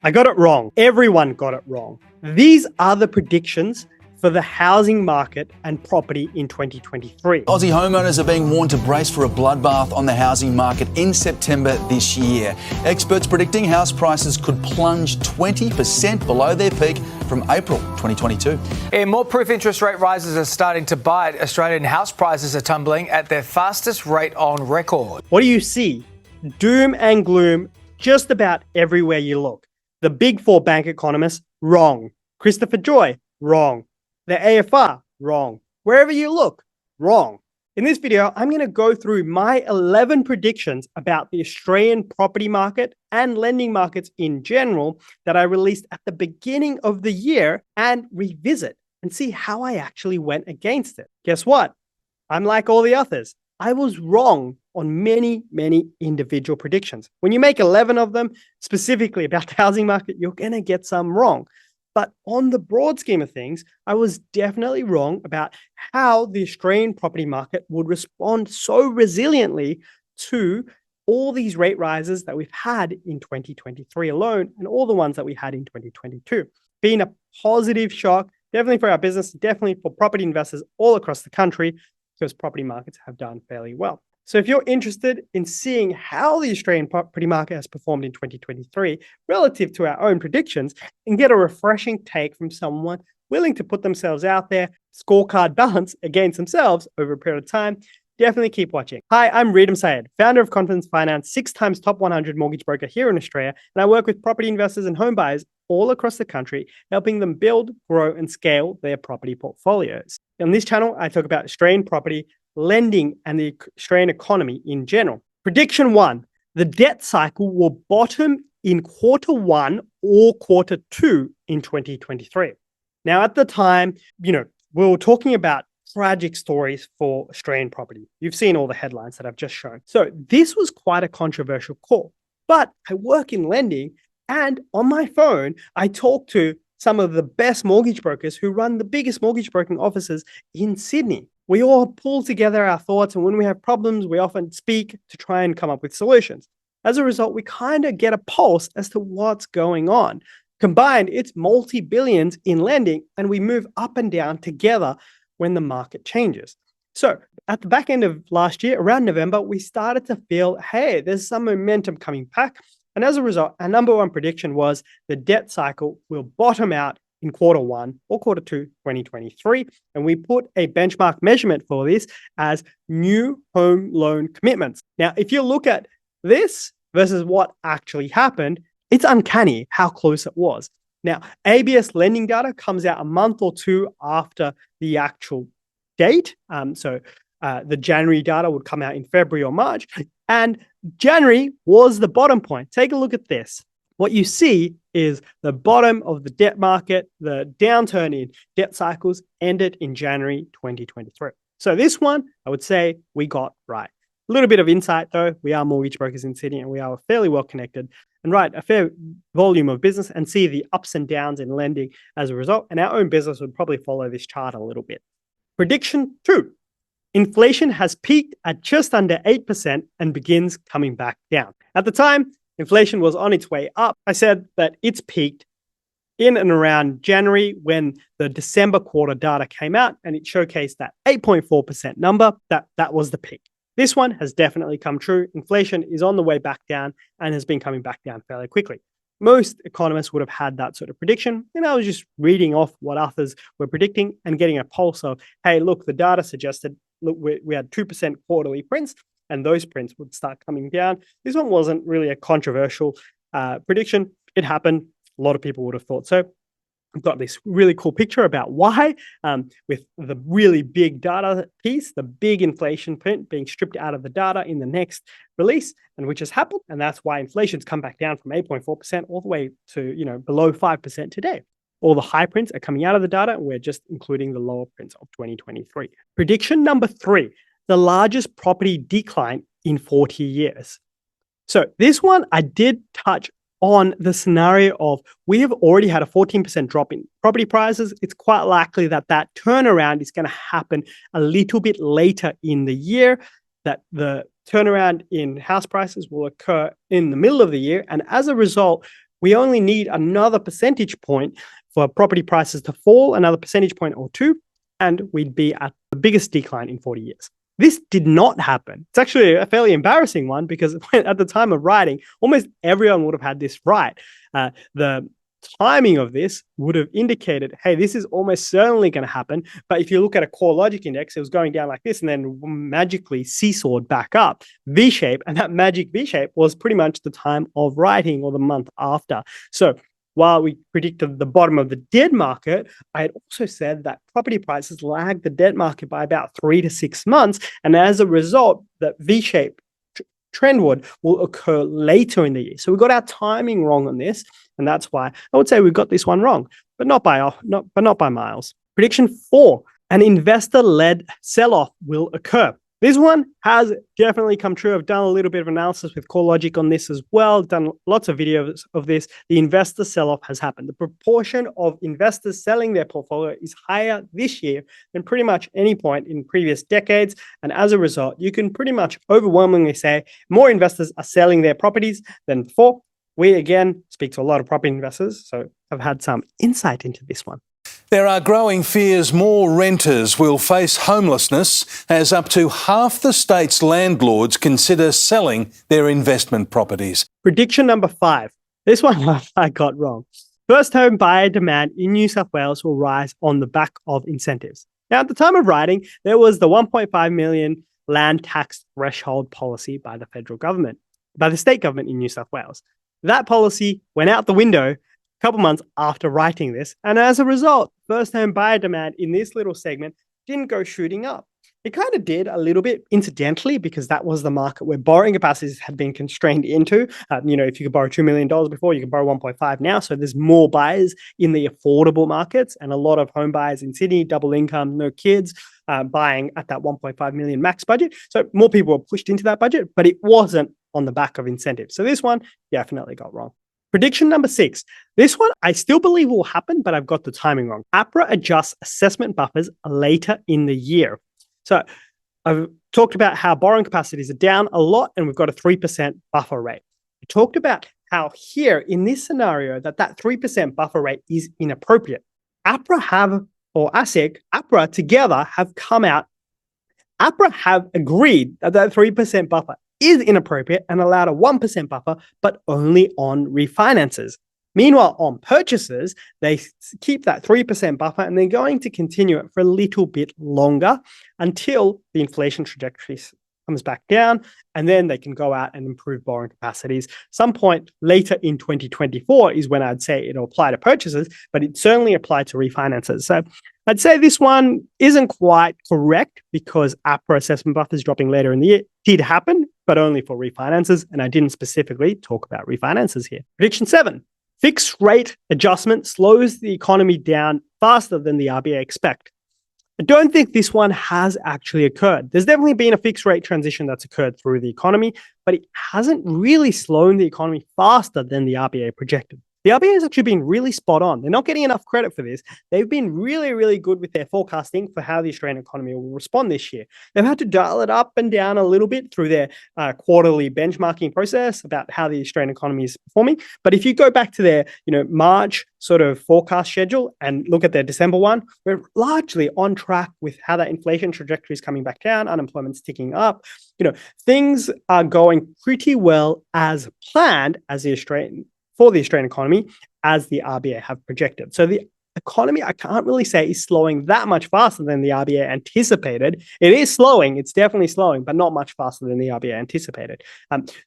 I got it wrong. Everyone got it wrong. These are the predictions for the housing market and property in 2023. Aussie homeowners are being warned to brace for a bloodbath on the housing market in September this year. Experts predicting house prices could plunge 20% below their peak from April 2022. And more proof interest rate rises are starting to bite. Australian house prices are tumbling at their fastest rate on record. What do you see? Doom and gloom just about everywhere you look. The big four bank economists, wrong. Christopher Joy, wrong. The AFR, wrong. Wherever you look, wrong. In this video, I'm going to go through my 11 predictions about the Australian property market and lending markets in general that I released at the beginning of the year and revisit and see how I actually went against it. Guess what? I'm like all the others. I was wrong on many individual predictions. When you make 11 of them, specifically about the housing market, you're going to get some wrong. But on the broad scheme of things, I was definitely wrong about how the Australian property market would respond so resiliently to all these rate rises that we've had in 2023 alone and all the ones that we had in 2022. Being a positive shock, definitely for our business, definitely for property investors all across the country, because property markets have done fairly well. So if you're interested in seeing how the Australian property market has performed in 2023 relative to our own predictions and get a refreshing take from someone willing to put themselves out there, scorecard balance against themselves over a period of time, definitely keep watching. Hi, I'm Reedham Syed, founder of Confidence Finance, 6 times top 100 mortgage broker here in Australia, and I work with property investors and home buyers all across the country, helping them build, grow, and scale their property portfolios. On this channel, I talk about Australian property, lending, and the Australian economy in general. Prediction 1, the debt cycle will bottom in Q1 or Q2 in 2023. Now, at the time, we were talking about tragic stories for Australian property. You've seen all the headlines that I've just shown. So this was quite a controversial call, but I work in lending, and on my phone, I talk to some of the best mortgage brokers who run the biggest mortgage broking offices in Sydney. We all pull together our thoughts, and when we have problems, we often speak to try and come up with solutions. As a result, we kind of get a pulse as to what's going on. Combined, it's multi-billions in lending, and we move up and down together when the market changes. So at the back end of last year, around November, we started to feel, hey, there's some momentum coming back. And as a result, our number one prediction was the debt cycle will bottom out in Q1 or Q2 2023. And we put a benchmark measurement for this as new home loan commitments. Now, if you look at this versus what actually happened, it's uncanny how close it was. Now, ABS lending data comes out a month or two after the actual date. The January data would come out in February or March. And January was the bottom point. Take a look at this. What you see is the bottom of the debt market, the downturn in debt cycles ended in January 2023. So this one, I would say we got right. A little bit of insight though, we are mortgage brokers in Sydney and we are fairly well connected and write a fair volume of business and see the ups and downs in lending as a result. And our own business would probably follow this chart a little bit. Prediction 2. Inflation has peaked at just under 8% and begins coming back down. At the time, inflation was on its way up. I said that it's peaked in and around January when the December quarter data came out and it showcased that 8.4% number. That was the peak. This one has definitely come true. Inflation is on the way back down and has been coming back down fairly quickly. Most economists would have had that sort of prediction. And I was just reading off what others were predicting and getting a pulse of, hey, look, the data suggested, look, we had 2% quarterly prints and those prints would start coming down. This one wasn't really a controversial prediction. It happened. A lot of people would have thought so. I've got this really cool picture about why, with the really big data piece, the big inflation print being stripped out of the data in the next release, and which has happened. And that's why inflation's come back down from 8.4% all the way to, below 5% today. All the high prints are coming out of the data, and we're just including the lower prints of 2023. Prediction number 3, the largest property decline in 40 years. So this one I did touch on the scenario of we have already had a 14% drop in property prices. It's quite likely that that turnaround is going to happen a little bit later in the year, that the turnaround in house prices will occur in the middle of the year. And as a result, We only need another percentage point for property prices to fall, another percentage point or two, and we'd be at the biggest decline in 40 years. This did not happen. It's actually a fairly embarrassing one because at the time of writing, almost everyone would have had this right. The timing of this would have indicated, hey, this is almost certainly going to happen. But if you look at a core logic index, it was going down like this and then magically seesawed back up, V-shape. And that magic V-shape was pretty much the time of writing or the month after. So while we predicted the bottom of the debt market, I had also said that property prices lagged the debt market by about 3 to 6 months. And as a result, that V-shape trendward will occur later in the year. So we got our timing wrong on this. And that's why I would say we got this one wrong, but not by miles. Prediction 4, an investor-led sell-off will occur. This one has definitely come true. I've done a little bit of analysis with CoreLogic on this as well, done lots of videos of this. The investor sell-off has happened. The proportion of investors selling their portfolio is higher this year than pretty much any point in previous decades. And as a result, you can pretty much overwhelmingly say more investors are selling their properties than before. We, again, speak to a lot of property investors, so I've had some insight into this one. There are growing fears more renters will face homelessness as up to half the state's landlords consider selling their investment properties. Prediction number 5. This one I got wrong. First home buyer demand in New South Wales will rise on the back of incentives. Now, at the time of writing, there was the 1.5 million land tax threshold policy by the federal government, by the state government in New South Wales. That policy went out the window a couple months after writing this. And as a result, first home buyer demand in this little segment didn't go shooting up. It kind of did a little bit incidentally because that was the market where borrowing capacities had been constrained into. If you could borrow $2 million before, you can borrow 1.5 now. So there's more buyers in the affordable markets and a lot of home buyers in Sydney, double income, no kids, buying at that 1.5 million max budget. So more people were pushed into that budget, but it wasn't on the back of incentives. So this one definitely got wrong. Prediction number 6. This one I still believe will happen, but I've got the timing wrong. APPA adjusts assessment buffers later in the year. So I've talked about how borrowing capacities are down a lot and we've got a 3% buffer rate. I talked about how here in this scenario that 3% buffer rate is inappropriate. APPA together have come out. APPA have agreed that 3% buffer is inappropriate and allowed a 1% buffer, but only on refinances. Meanwhile, on purchases, they keep that 3% buffer and they're going to continue it for a little bit longer until the inflation trajectory comes back down, and then they can go out and improve borrowing capacities. Some point later in 2024 is when I'd say it'll apply to purchases, but it certainly applied to refinances. So I'd say this one isn't quite correct because APRA assessment buffers dropping later in the year did happen, but only for refinances, and I didn't specifically talk about refinances here. Prediction 7. Fixed rate adjustment slows the economy down faster than the RBA expect. I don't think this one has actually occurred. There's definitely been a fixed rate transition that's occurred through the economy, but it hasn't really slowed the economy faster than the RBA projected. The RBA has actually been really spot on. They're not getting enough credit for this. They've been really, really good with their forecasting for how the Australian economy will respond this year. They've had to dial it up and down a little bit through their quarterly benchmarking process about how the Australian economy is performing. But if you go back to their March sort of forecast schedule and look at their December one, we're largely on track with how that inflation trajectory is coming back down, unemployment's ticking up. Things are going pretty well as planned for the Australian economy as the RBA have projected. So the economy, I can't really say is slowing that much faster than the RBA anticipated. It is slowing, it's definitely slowing, but not much faster than the RBA anticipated.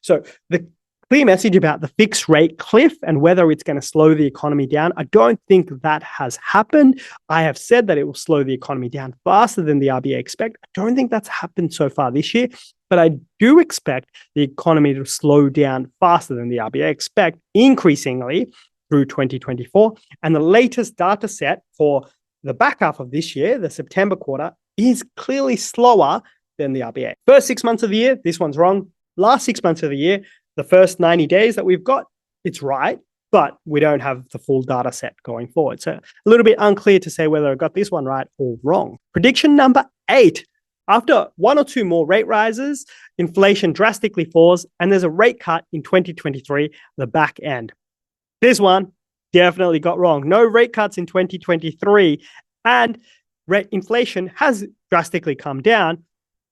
So the clear message about the fixed rate cliff and whether it's going to slow the economy down, I don't think that has happened. I have said that it will slow the economy down faster than the RBA expect. I don't think that's happened so far this year, but I do expect the economy to slow down faster than the RBA expect increasingly through 2024. And the latest data set for the back half of this year, the September quarter, is clearly slower than the RBA. First 6 months of the year, this one's wrong. Last 6 months of the year, the first 90 days that we've got, it's right, but we don't have the full data set going forward. So a little bit unclear to say whether I got this one right or wrong. Prediction number 8. After 1 or 2 more rate rises, inflation drastically falls, and there's a rate cut in 2023, the back end. This one definitely got wrong. No rate cuts in 2023, and rate inflation has drastically come down.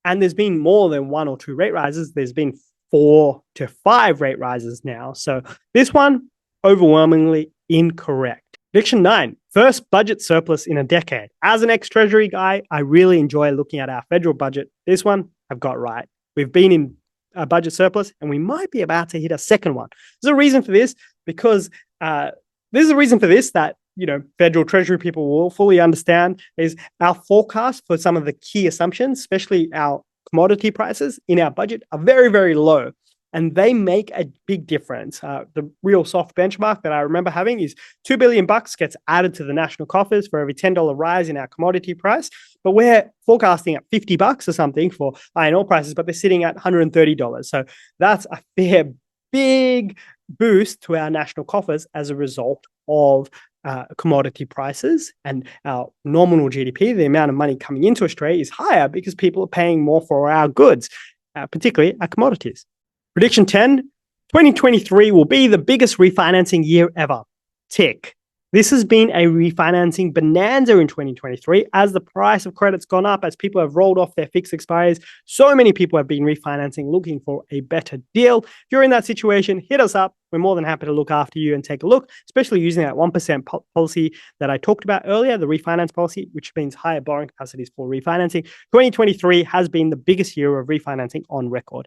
And there's been more than 1 or 2 rate rises. There's been 4 to 5 rate rises now. So this one, overwhelmingly incorrect. Prediction 9, first budget surplus in a decade. As an ex-Treasury guy, I really enjoy looking at our federal budget. This one, I've got right. We've been in a budget surplus, and we might be about to hit a second one. There's a reason for this, because that federal treasury people will fully understand is our forecast for some of the key assumptions, especially our commodity prices in our budget, are very, very low. And they make a big difference. The real soft benchmark that I remember having is $2 billion gets added to the national coffers for every $10 rise in our commodity price. But we're forecasting at $50 or something for iron ore prices, but they're sitting at $130. So that's a fair, big boost to our national coffers as a result of commodity prices, and our nominal GDP, the amount of money coming into Australia, is higher because people are paying more for our goods, particularly our commodities. Prediction 10, 2023 will be the biggest refinancing year ever. Tick. This has been a refinancing bonanza in 2023 as the price of credit's gone up, as people have rolled off their fixed expiries. So many people have been refinancing, looking for a better deal. If you're in that situation, hit us up. We're more than happy to look after you and take a look, especially using that 1% policy that I talked about earlier, the refinance policy, which means higher borrowing capacities for refinancing. 2023 has been the biggest year of refinancing on record.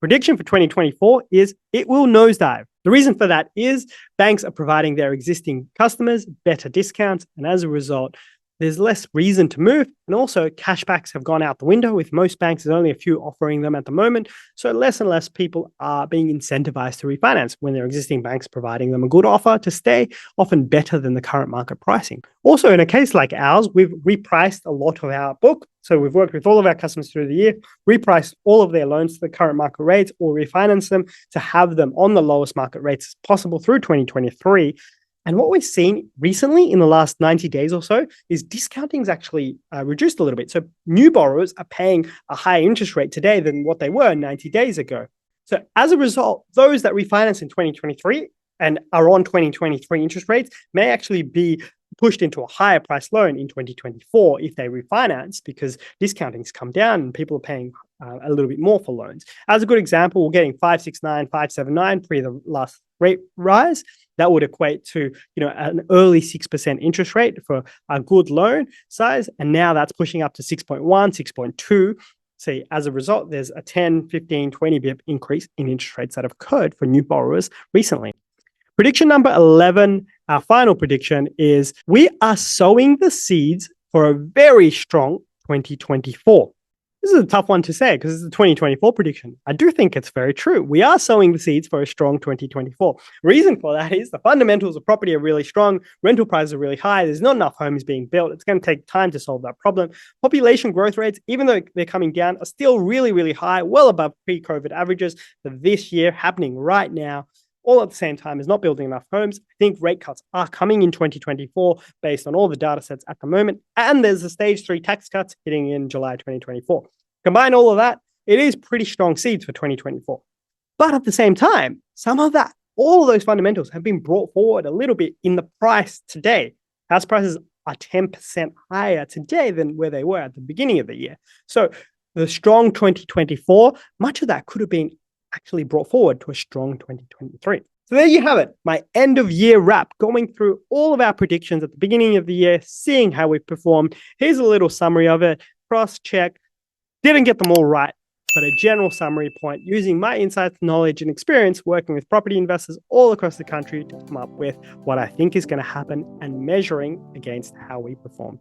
Prediction for 2024 is it will nosedive. The reason for that is banks are providing their existing customers better discounts, and as a result, there's less reason to move. And also, cashbacks have gone out the window with most banks. There's only a few offering them at the moment. So less and less people are being incentivized to refinance when their existing banks providing them a good offer to stay, often better than the current market pricing. Also, in a case like ours, we've repriced a lot of our book. So we've worked with all of our customers through the year, repriced all of their loans to the current market rates or refinance them to have them on the lowest market rates as possible through 2023. And what we've seen recently in the last 90 days or so is discounting's actually reduced a little bit. So new borrowers are paying a higher interest rate today than what they were 90 days ago. So as a result, those that refinance in 2023 and are on 2023 interest rates may actually be pushed into a higher price loan in 2024 if they refinance, because discounting's come down and people are paying a little bit more for loans. As a good example, we're getting 569, 579 pre the last rate rise. That would equate to an early 6% interest rate for a good loan size, and now that's pushing up to 6.1, 6.2. See, as a result, there's a 10, 15, 20 bip increase in interest rates that have occurred for new borrowers recently. Prediction number 11, our final prediction, is we are sowing the seeds for a very strong 2024. This is a tough one to say because it's a 2024 prediction. I do think it's very true. We are sowing the seeds for a strong 2024. Reason for that is the fundamentals of property are really strong. Rental prices are really high. There's not enough homes being built. It's going to take time to solve that problem. Population growth rates, even though they're coming down, are still really, really high, well above pre-COVID averages for this year, happening right now. All at the same time is not building enough homes. I think rate cuts are coming in 2024 based on all the data sets at the moment. And there's the stage 3 tax cuts hitting in July 2024. Combine all of that, it is pretty strong seeds for 2024. But at the same time, all of those fundamentals have been brought forward a little bit in the price today. House prices are 10% higher today than where they were at the beginning of the year. So the strong 2024, much of that could have been actually brought forward to a strong 2023. So there you have it, my end of year wrap, going through all of our predictions at the beginning of the year, seeing how we performed. Here's a little summary of it, cross-check. Didn't get them all right, but a general summary point using my insights, knowledge, and experience working with property investors all across the country to come up with what I think is going to happen and measuring against how we perform.